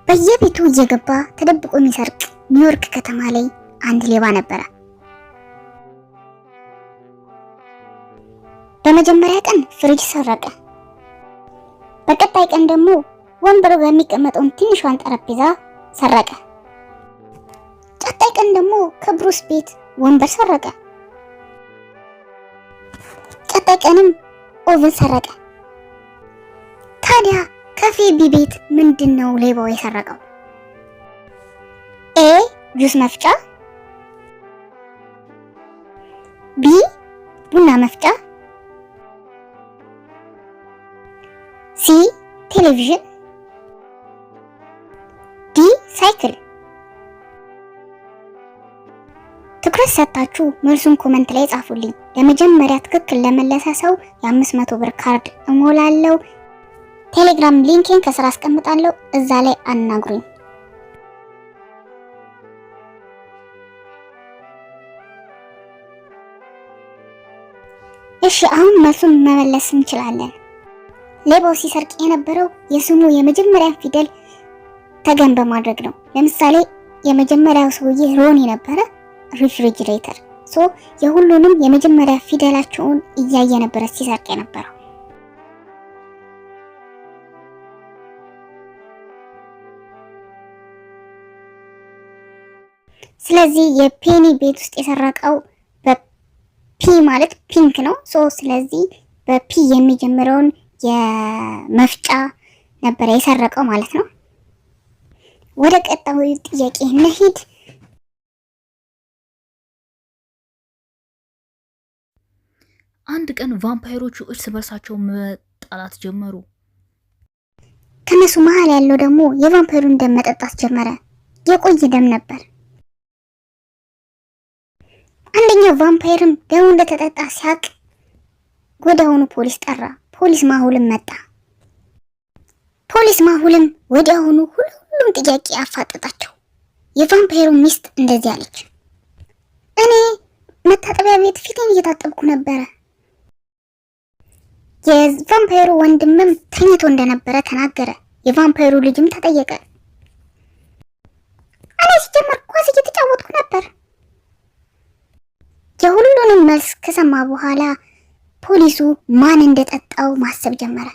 በየቤቱ እየገባ ተደብቆ የሚሰርቅ ኒውዮርክ ከተማ ላይ አንድ ሌባ ነበረ። በመጀመሪያ ቀን ፍሪጅ ሰረቀ። በቀጣይ ቀን ደግሞ ወንበር በሚቀመጠውን ትንሿን ጠረጴዛ ሰረቀ። ቀጣይ ቀን ደግሞ ከብሩስ ቤት ወንበር ሰረቀ። ቀጣይ ቀንም ኦቨን ሰረቀ። ታዲያ ከፌቢ ቤት ምንድነው ሌባው የሰረቀው? ኤ ጁስ መፍጫ፣ ቢ ቡና መፍጫ፣ ሲ ቴሌቪዥን፣ ዲ ሳይክል። ትኩረት ሰጣችሁ መልሱን ኮሜንት ላይ ጻፉልኝ። ለመጀመሪያ ትክክል ለመለሰ ሰው የ500 ብር ካርድ እሞላለሁ። ቴሌግራም ሊንኬን ከስራ አስቀምጣለሁ፣ እዛ ላይ አናግሩኝ። እሺ አሁን መልሱን መመለስ እንችላለን። ሌባው ሲሰርቅ የነበረው የስሙ የመጀመሪያ ፊደል ተገን በማድረግ ነው። ለምሳሌ የመጀመሪያው ሰውዬ ሮኒ ነበረ፣ ሪፍሪጅሬተር። የሁሉንም የመጀመሪያ ፊደላቸውን እያየ ነበረ ሲሰርቅ የነበረው። ስለዚህ የፔኒ ቤት ውስጥ የሰረቀው በፒ ማለት ፒንክ ነው። ስለዚህ በፒ የሚጀምረውን የመፍጫ ነበር የሰረቀው ማለት ነው። ወደ ቀጣዩ ጥያቄ እንሂድ። አንድ ቀን ቫምፓየሮቹ እርስ በርሳቸው መጣላት ጀመሩ። ከነሱ መሃል ያለው ደግሞ የቫምፓየሩን ደም መጠጣት ጀመረ። የቆየ ደም ነበር። አንደኛው ቫምፓየርም ደሙ እንደተጠጣ ሲያቅ ወዲያውኑ ፖሊስ ጠራ። ፖሊስ ማሁልም መጣ። ፖሊስ ማሁልም ወዲያውኑ ሁሉም ጥያቄ አፋጠጣቸው። የቫምፓየሩ ሚስት እንደዚህ አለች፣ እኔ መታጠቢያ ቤት ፊቴን እየታጠብኩ ነበረ። የቫምፓየሩ ወንድምም ተኝቶ እንደነበረ ተናገረ። የቫምፓየሩ ልጅም ተጠየቀ፣ እኔ ሲጀመር ኳስ እየተጫወትኩ ነበር። የሁሉንም መልስ ከሰማ በኋላ ፖሊሱ ማን እንደጠጣው ማሰብ ጀመረ።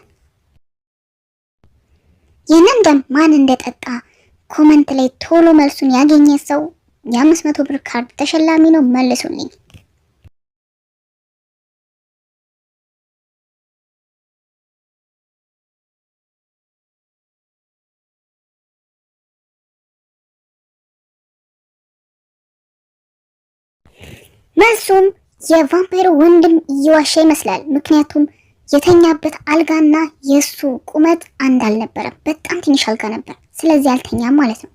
ይህንን ደም ማን እንደጠጣ ኮመንት ላይ ቶሎ መልሱን ያገኘ ሰው የ500 ብር ካርድ ተሸላሚ ነው። መልሱልኝ። መልሱም የቫምፓየሩ ወንድም እየዋሸ ይመስላል። ምክንያቱም የተኛበት አልጋና የሱ ቁመት አንድ አልነበረም። በጣም ትንሽ አልጋ ነበር። ስለዚህ አልተኛም ማለት ነው።